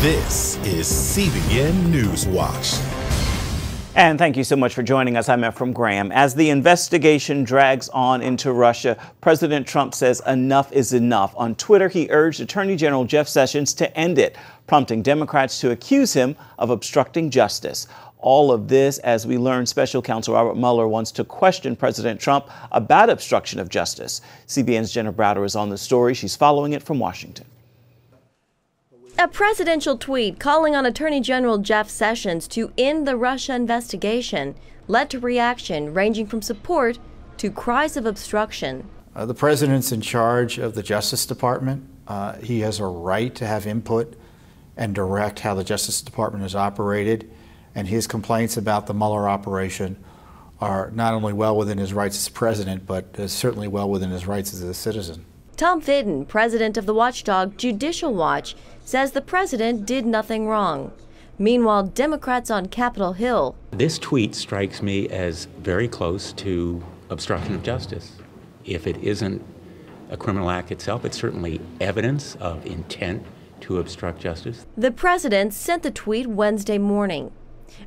This is CBN NewsWatch. And thank you so much for joining us. I'm Ephraim Graham. As the investigation drags on into Russia, President Trump says enough is enough. On Twitter, he urged Attorney General Jeff Sessions to end it, prompting Democrats to accuse him of obstructing justice. All of this as we learn Special Counsel Robert Mueller wants to question President Trump about obstruction of justice. CBN's Jenna Browder is on the story. She's following it from Washington. A presidential tweet calling on Attorney General Jeff Sessions to end the Russia investigation led to reaction ranging from support to cries of obstruction. The president's in charge of the Justice Department. He has a right to have input and direct how the Justice Department is operated, and his complaints about the Mueller operation are not only well within his rights as president, but certainly well within his rights as a citizen. Tom Fitton, president of the watchdog Judicial Watch, says the president did nothing wrong. Meanwhile, Democrats on Capitol Hill. This tweet strikes me as very close to obstruction of justice. If it isn't a criminal act itself, it's certainly evidence of intent to obstruct justice. The president sent the tweet Wednesday morning.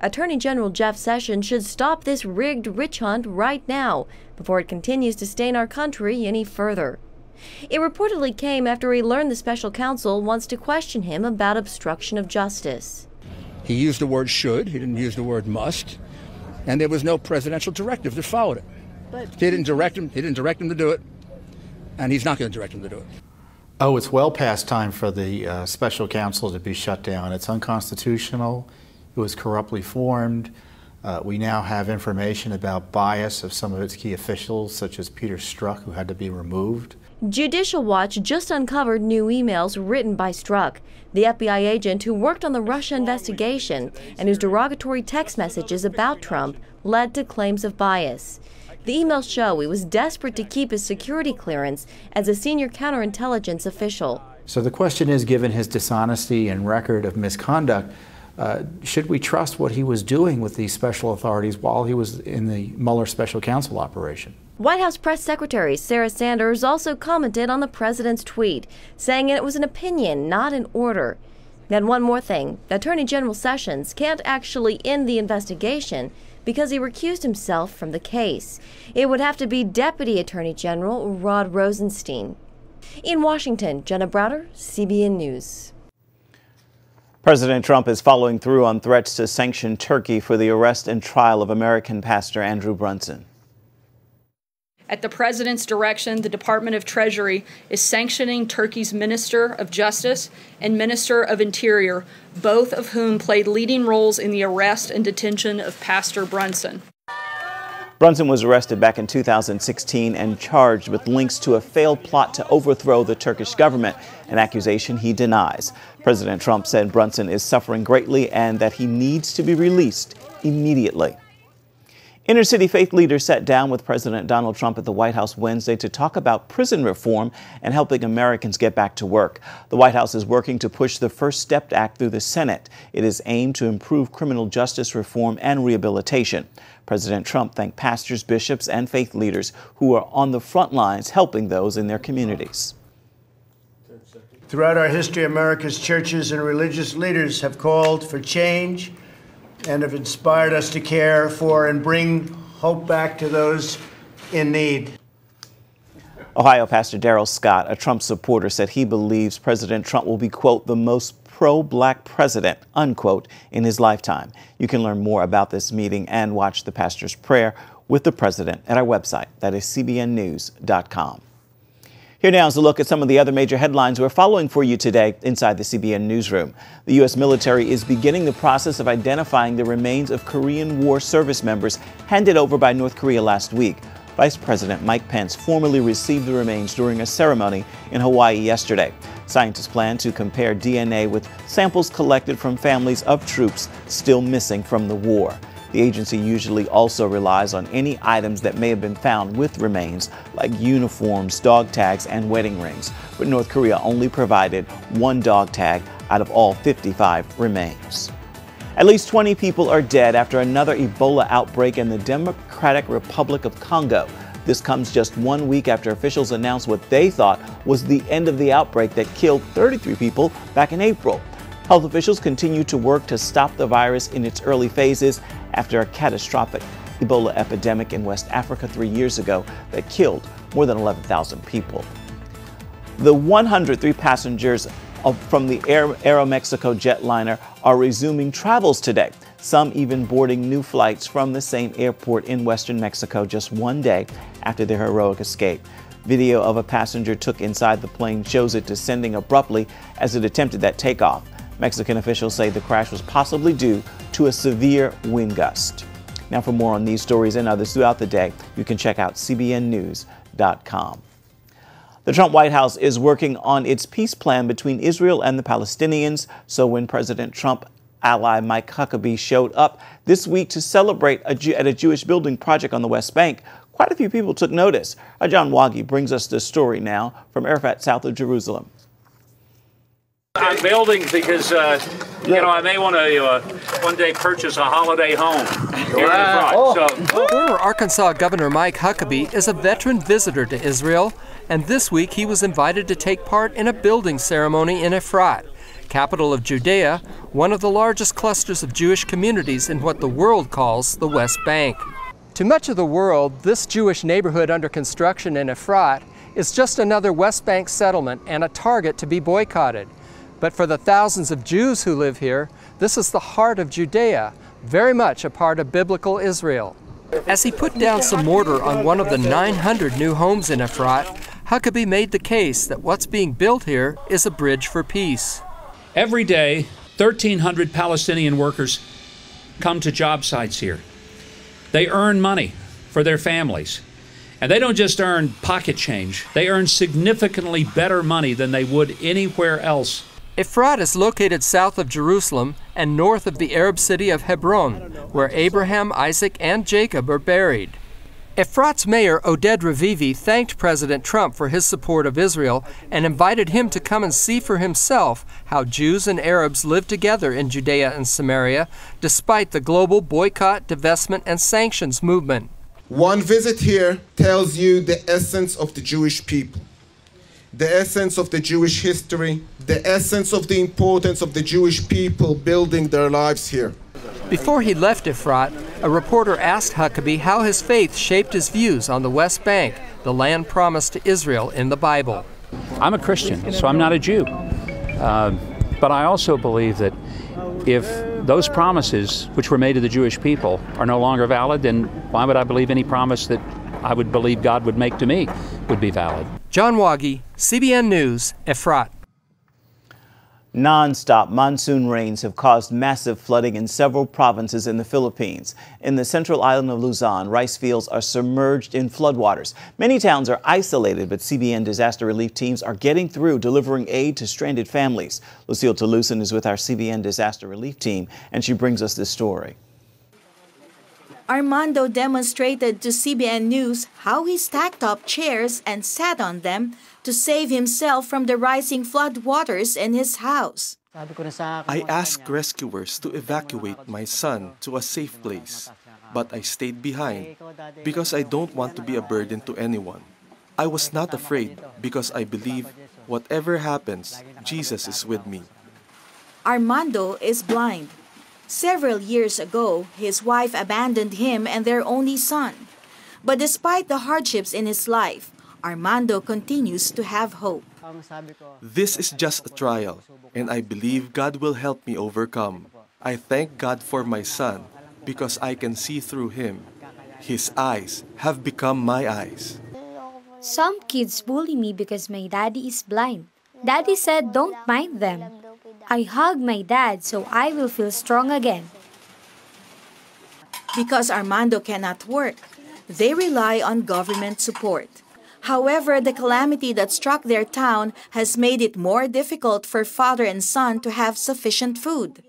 Attorney General Jeff Sessions should stop this rigged witch hunt right now before it continues to stain our country any further. It reportedly came after he learned the special counsel wants to question him about obstruction of justice. He used the word should, he didn't use the word must, and there was no presidential directive that followed it. But he didn't direct him to do it, and he's not going to direct him to do it. Oh, it's well past time for the special counsel to be shut down. It's unconstitutional. It was corruptly formed. We now have information about bias of some of its key officials, such as Peter Strzok, who had to be removed. Judicial Watch just uncovered new emails written by Strzok, the FBI agent who worked on the Russia investigation and whose derogatory text messages about Trump led to claims of bias. The emails show he was desperate to keep his security clearance as a senior counterintelligence official. So the question is, given his dishonesty and record of misconduct, should we trust what he was doing with these special authorities while he was in the Mueller special counsel operation? White House Press Secretary Sarah Sanders also commented on the president's tweet, saying it was an opinion, not an order. And one more thing, Attorney General Sessions can't actually end the investigation because he recused himself from the case. It would have to be Deputy Attorney General Rod Rosenstein. In Washington, Jenna Browder, CBN News. President Trump is following through on threats to sanction Turkey for the arrest and trial of American pastor Andrew Brunson. At the president's direction, the Department of Treasury is sanctioning Turkey's Minister of Justice and Minister of Interior, both of whom played leading roles in the arrest and detention of Pastor Brunson. Brunson was arrested back in 2016 and charged with links to a failed plot to overthrow the Turkish government, an accusation he denies. President Trump said Brunson is suffering greatly and that he needs to be released immediately. Inner-city faith leaders sat down with President Donald Trump at the White House Wednesday to talk about prison reform and helping Americans get back to work. The White House is working to push the First Step Act through the Senate. It is aimed to improve criminal justice reform and rehabilitation. President Trump thanked pastors, bishops, and faith leaders who are on the front lines helping those in their communities. Throughout our history, America's churches and religious leaders have called for change and have inspired us to care for and bring hope back to those in need. Ohio Pastor Darrell Scott, a Trump supporter, said he believes President Trump will be, quote, the most pro-black president, unquote, in his lifetime. You can learn more about this meeting and watch the pastor's prayer with the president at our website. That is cbnnews.com. Here now is a look at some of the other major headlines we're following for you today inside the CBN newsroom. The U.S. military is beginning the process of identifying the remains of Korean War service members handed over by North Korea last week. Vice President Mike Pence formally received the remains during a ceremony in Hawaii yesterday. Scientists plan to compare DNA with samples collected from families of troops still missing from the war. The agency usually also relies on any items that may have been found with remains, like uniforms, dog tags, and wedding rings. But North Korea only provided one dog tag out of all 55 remains. At least 20 people are dead after another Ebola outbreak in the Democratic Republic of Congo. This comes just 1 week after officials announced what they thought was the end of the outbreak that killed 33 people back in April. Health officials continue to work to stop the virus in its early phases after a catastrophic Ebola epidemic in West Africa 3 years ago that killed more than 11,000 people. The 103 passengers from the Aeromexico jetliner are resuming travels today, some even boarding new flights from the same airport in western Mexico just one day after their heroic escape. Video of a passenger took inside the plane shows it descending abruptly as it attempted that takeoff. Mexican officials say the crash was possibly due to a severe wind gust. Now, for more on these stories and others throughout the day, you can check out cbnnews.com. The Trump White House is working on its peace plan between Israel and the Palestinians. So when President Trump ally Mike Huckabee showed up this week to celebrate at a Jewish building project on the West Bank, quite a few people took notice. John Wagi brings us this story now from Arafat, south of Jerusalem. I'm building because, I may want to one day purchase a holiday home here in the front. Former Arkansas Governor Mike Huckabee is a veteran visitor to Israel, and this week he was invited to take part in a building ceremony in Efrat, capital of Judea, one of the largest clusters of Jewish communities in what the world calls the West Bank. To much of the world, this Jewish neighborhood under construction in Efrat is just another West Bank settlement and a target to be boycotted. But for the thousands of Jews who live here, this is the heart of Judea, very much a part of biblical Israel. As he put down some mortar on one of the 900 new homes in Efrat, Huckabee made the case that what's being built here is a bridge for peace. Every day, 1,300 Palestinian workers come to job sites here. They earn money for their families. And they don't just earn pocket change, they earn significantly better money than they would anywhere else. Efrat is located south of Jerusalem and north of the Arab city of Hebron, where Abraham, Isaac, and Jacob are buried. Efrat's mayor, Oded Ravivi, thanked President Trump for his support of Israel and invited him to come and see for himself how Jews and Arabs live together in Judea and Samaria, despite the global boycott, divestment, and sanctions movement. One visit here tells you the essence of the Jewish people, the essence of the Jewish history, the essence of the importance of the Jewish people building their lives here. Before he left Efrat, a reporter asked Huckabee how his faith shaped his views on the West Bank, the land promised to Israel in the Bible. I'm a Christian, so I'm not a Jew. But I also believe that if those promises which were made to the Jewish people are no longer valid, then why would I believe any promise that I would believe God would make to me would be valid? John Wagi, CBN News, Efrat. Non-stop monsoon rains have caused massive flooding in several provinces in the Philippines. In the central island of Luzon, rice fields are submerged in floodwaters. Many towns are isolated, but CBN disaster relief teams are getting through, delivering aid to stranded families. Lucille Talusan is with our CBN disaster relief team, and she brings us this story. Armando demonstrated to CBN News how he stacked up chairs and sat on them to save himself from the rising flood waters in his house. I asked rescuers to evacuate my son to a safe place, but I stayed behind because I don't want to be a burden to anyone. I was not afraid because I believe whatever happens, Jesus is with me. Armando is blind. Several years ago, his wife abandoned him and their only son. But despite the hardships in his life, Armando continues to have hope. This is just a trial, and I believe God will help me overcome. I thank God for my son because I can see through him. His eyes have become my eyes. Some kids bully me because my daddy is blind. Daddy said don't mind them. I hug my dad so I will feel strong again. Because Armando cannot work, they rely on government support. However, the calamity that struck their town has made it more difficult for father and son to have sufficient food.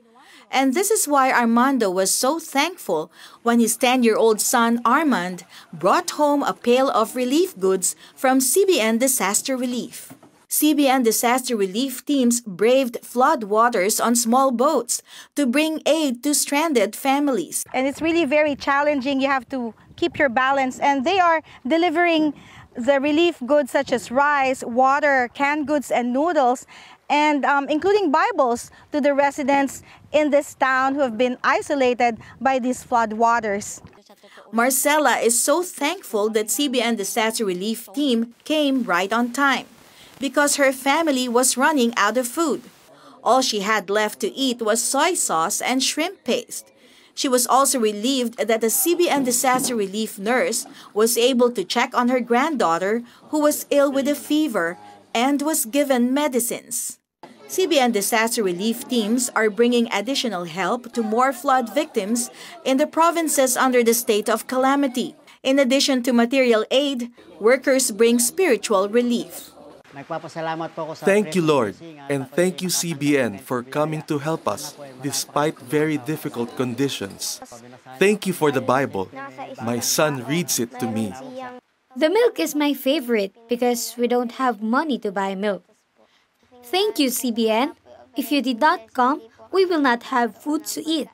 And this is why Armando was so thankful when his 10-year-old son Armand brought home a pail of relief goods from CBN Disaster Relief. CBN Disaster Relief teams braved flood waters on small boats to bring aid to stranded families. And it's really very challenging. You have to keep your balance, and they are delivering the relief goods such as rice, water, canned goods, and noodles. and including Bibles to the residents in this town who have been isolated by these flood waters. Marcela is so thankful that CBN Disaster Relief Team came right on time because her family was running out of food. All she had left to eat was soy sauce and shrimp paste. She was also relieved that the CBN Disaster Relief nurse was able to check on her granddaughter who was ill with a fever and was given medicines. CBN Disaster Relief teams are bringing additional help to more flood victims in the provinces under the state of calamity. In addition to material aid, workers bring spiritual relief. Thank you, Lord, and thank you, CBN, for coming to help us despite very difficult conditions. Thank you for the Bible. My son reads it to me. The milk is my favorite because we don't have money to buy milk. Thank you, CBN. If you did not come, we will not have food to eat.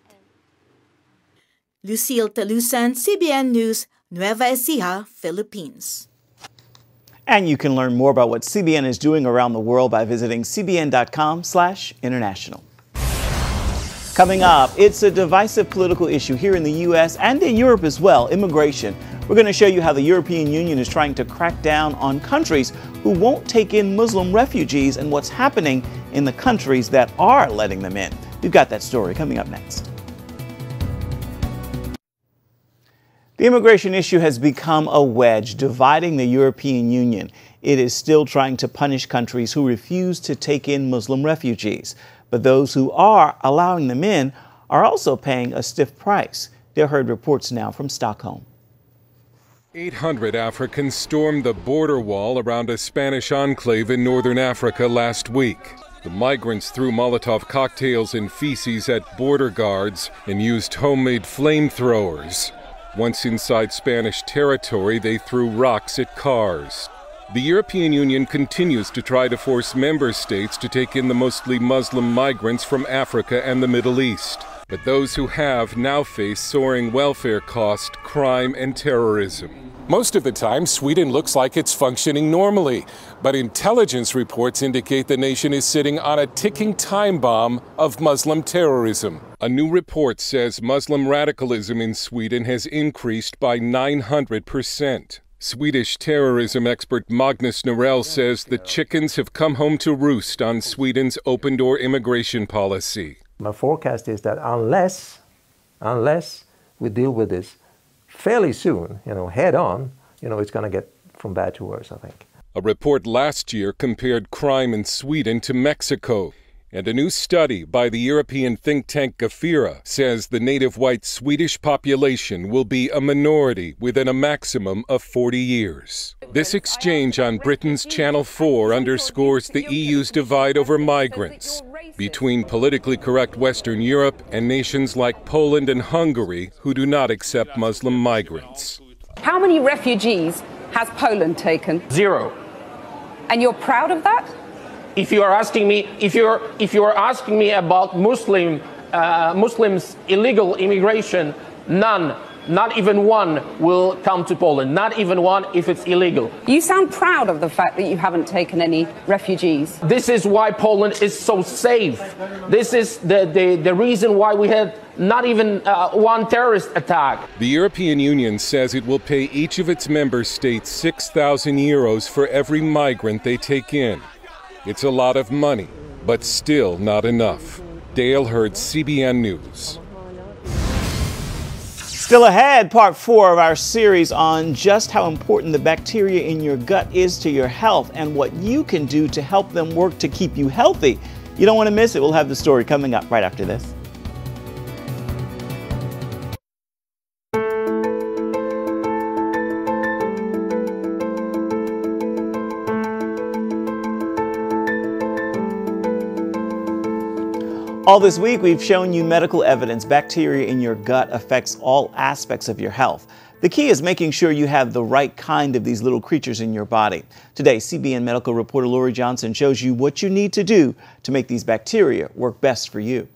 Lucille Talusan, CBN News, Nueva Ecija, Philippines. And you can learn more about what CBN is doing around the world by visiting cbn.com/international. Coming up, it's a divisive political issue here in the U.S. and in Europe as well, immigration. We're going to show you how the European Union is trying to crack down on countries who won't take in Muslim refugees and what's happening in the countries that are letting them in. We've got that story coming up next. The immigration issue has become a wedge dividing the European Union. It is still trying to punish countries who refuse to take in Muslim refugees. But those who are allowing them in are also paying a stiff price. Dale Hurd reports now from Stockholm. 800 Africans stormed the border wall around a Spanish enclave in northern Africa last week. The migrants threw Molotov cocktails and feces at border guards and used homemade flamethrowers. Once inside Spanish territory, they threw rocks at cars. The European Union continues to try to force member states to take in the mostly Muslim migrants from Africa and the Middle East. But those who have now face soaring welfare costs, crime, and terrorism. Most of the time, Sweden looks like it's functioning normally, but intelligence reports indicate the nation is sitting on a ticking time bomb of Muslim terrorism. A new report says Muslim radicalism in Sweden has increased by 900%. Swedish terrorism expert Magnus Norell says the chickens have come home to roost on Sweden's open-door immigration policy. My forecast is that unless we deal with this fairly soon, head on, it's going to get from bad to worse, I think. A report last year compared crime in Sweden to Mexico. And a new study by the European think tank Gafira says the native white Swedish population will be a minority within a maximum of 40 years. This exchange on Britain's Channel 4 underscores the EU's divide over migrants between politically correct Western Europe and nations like Poland and Hungary who do not accept Muslim migrants. How many refugees has Poland taken? 0. And you're proud of that? If you are asking me, if you're asking me about Muslims illegal immigration, none, not even one, will come to Poland. Not even one if it's illegal. You sound proud of the fact that you haven't taken any refugees. This is why Poland is so safe. This is the reason why we had not even one terrorist attack. The European Union says it will pay each of its member states 6,000 euros for every migrant they take in. It's a lot of money, but still not enough. Dale Hurd, CBN News. Still ahead, part 4 of our series on just how important the bacteria in your gut is to your health and what you can do to help them work to keep you healthy. You don't want to miss it. We'll have the story coming up right after this. All this week, we've shown you medical evidence bacteria in your gut affects all aspects of your health. The key is making sure you have the right kind of these little creatures in your body. Today, CBN medical reporter Lori Johnson shows you what you need to do to make these bacteria work best for you.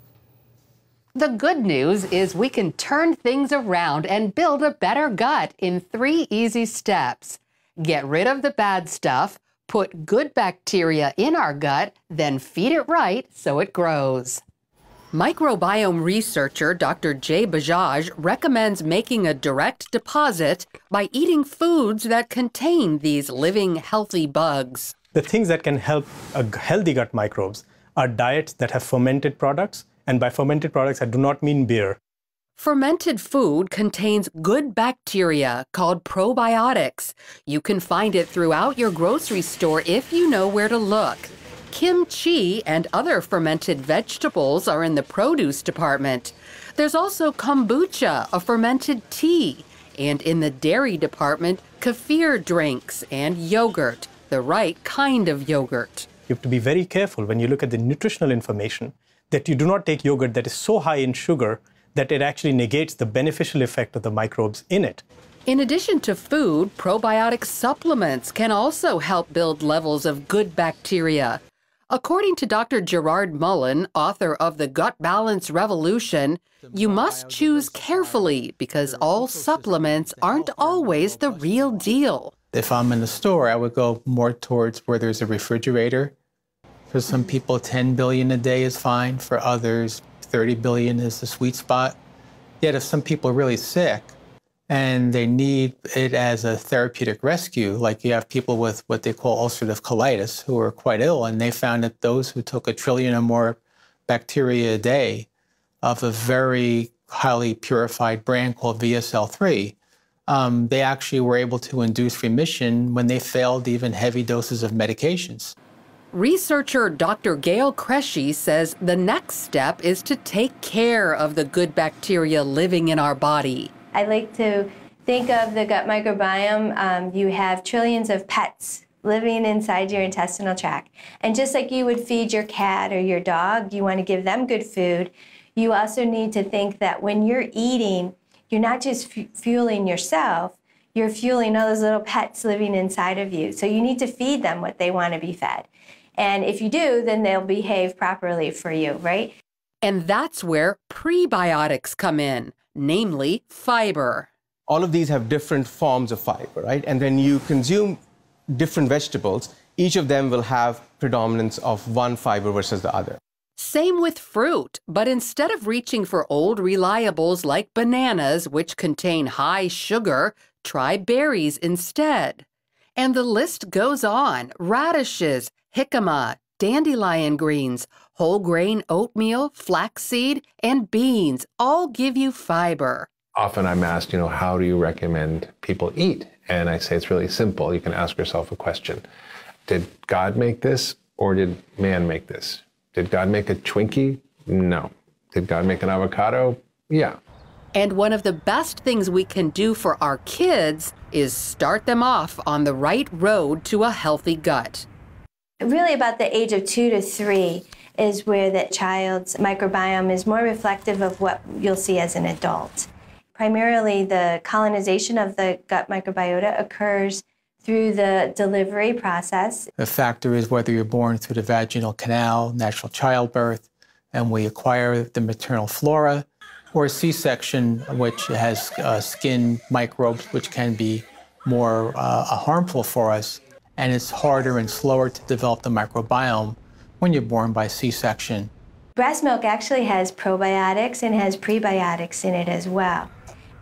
The good news is we can turn things around and build a better gut in 3 easy steps. Get rid of the bad stuff, Put good bacteria in our gut, then feed it right so it grows. Microbiome researcher Dr. Jay Bajaj recommends making a direct deposit by eating foods that contain these living, healthy bugs. The things that can help healthy gut microbes are diets that have fermented products, and by fermented products I do not mean beer. Fermented food contains good bacteria called probiotics. You can find it throughout your grocery store if you know where to look. Kimchi and other fermented vegetables are in the produce department. There's also kombucha, a fermented tea, and in the dairy department, kefir drinks and yogurt, the right kind of yogurt. You have to be very careful when you look at the nutritional information that you do not take yogurt that is so high in sugar that it actually negates the beneficial effect of the microbes in it. In addition to food, probiotic supplements can also help build levels of good bacteria. According to Dr. Gerard Mullen, author of The Gut Balance Revolution, you must choose carefully because all supplements aren't always the real deal. If I'm in the store, I would go more towards where there's a refrigerator. For some people, 10 billion a day is fine. For others, 30 billion is the sweet spot. Yet if some people are really sick and they need it as a therapeutic rescue, like you have people with what they call ulcerative colitis who are quite ill, and they found that those who took 1 trillion or more bacteria a day of a very highly purified brand called VSL3, they actually were able to induce remission when they failed even heavy doses of medications. Researcher Dr. Gail Cresci says the next step is to take care of the good bacteria living in our body. I like to think of the gut microbiome. You have trillions of pets living inside your intestinal tract. And just like you would feed your cat or your dog, you want to give them good food. You also need to think that when you're eating, you're not just fueling yourself, you're fueling all those little pets living inside of you. So you need to feed them what they want to be fed. And if you do, then they'll behave properly for you, right? And that's where prebiotics come in, namely fiber. All of these have different forms of fiber, right? And when you consume different vegetables, each of them will have predominance of one fiber versus the other. Same with fruit, but instead of reaching for old reliables like bananas, which contain high sugar, try berries instead. And the list goes on. Radishes, jicama, dandelion greens, whole grain oatmeal, flaxseed, and beans all give you fiber. Often I'm asked, how do you recommend people eat? And I say it's really simple. You can ask yourself a question. Did God make this or did man make this? Did God make a Twinkie? No. Did God make an avocado? Yeah. And one of the best things we can do for our kids is start them off on the right road to a healthy gut. Really about the age of 2 to 3 is where the child's microbiome is more reflective of what you'll see as an adult. Primarily, the colonization of the gut microbiota occurs through the delivery process. The factor is whether you're born through the vaginal canal, natural childbirth, and we acquire the maternal flora, or a C-section, which has skin microbes, which can be more harmful for us. And it's harder and slower to develop the microbiome when you're born by C-section. Breast milk actually has probiotics and has prebiotics in it as well.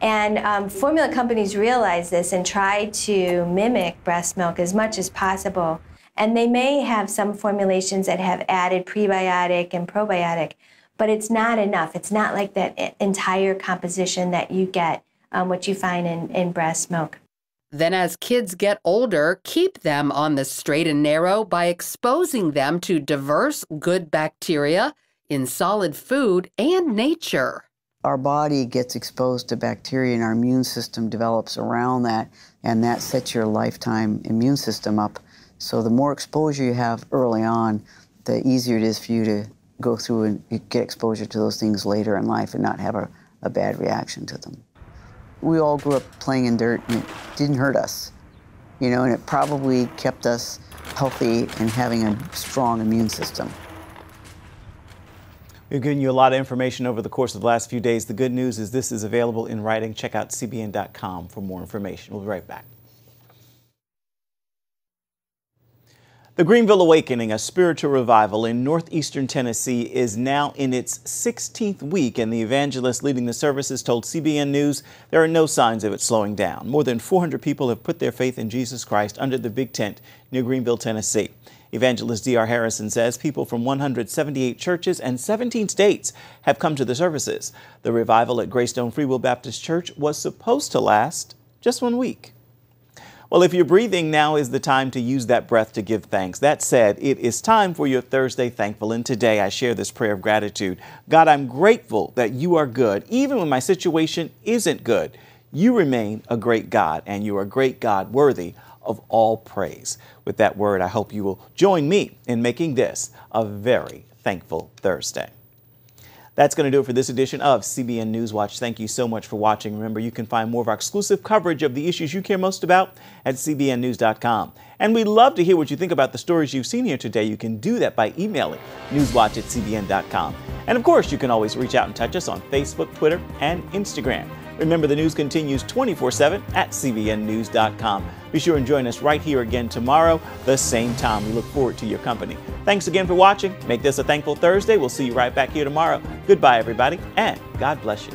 And formula companies realize this and try to mimic breast milk as much as possible. And they may have some formulations that have added prebiotic and probiotic, but it's not enough. It's not like that entire composition that you get, what you find in breast milk. Then as kids get older, keep them on the straight and narrow by exposing them to diverse good bacteria in solid food and nature. Our body gets exposed to bacteria and our immune system develops around that, and that sets your lifetime immune system up. So the more exposure you have early on, the easier it is for you to go through and get exposure to those things later in life and not have a bad reaction to them. We all grew up playing in dirt, and it didn't hurt us, and it probably kept us healthy and having a strong immune system. We've given you a lot of information over the course of the last few days. The good news is this is available in writing. Check out CBN.com for more information. We'll be right back. The Greenville Awakening, a spiritual revival in northeastern Tennessee, is now in its 16th week, and the evangelist leading the services told CBN News there are no signs of it slowing down. More than 400 people have put their faith in Jesus Christ under the big tent near Greenville, Tennessee. Evangelist D.R. Harrison says people from 178 churches and 17 states have come to the services. The revival at Greystone Free Will Baptist Church was supposed to last just 1 week. Well, if you're breathing, now is the time to use that breath to give thanks. That said, it is time for your Thursday Thankful, and today I share this prayer of gratitude. God, I'm grateful that you are good, even when my situation isn't good. You remain a great God, and you are a great God worthy of all praise. With that word, I hope you will join me in making this a very thankful Thursday. That's going to do it for this edition of CBN NewsWatch. Thank you so much for watching. Remember, you can find more of our exclusive coverage of the issues you care most about at cbnnews.com. And we'd love to hear what you think about the stories you've seen here today. You can do that by emailing newswatch@cbn.com. And of course, you can always reach out and touch us on Facebook, Twitter, and Instagram. Remember, the news continues 24/7 at cbnnews.com. Be sure and join us right here again tomorrow, the same time. We look forward to your company. Thanks again for watching. Make this a thankful Thursday. We'll see you right back here tomorrow. Goodbye, everybody, and God bless you.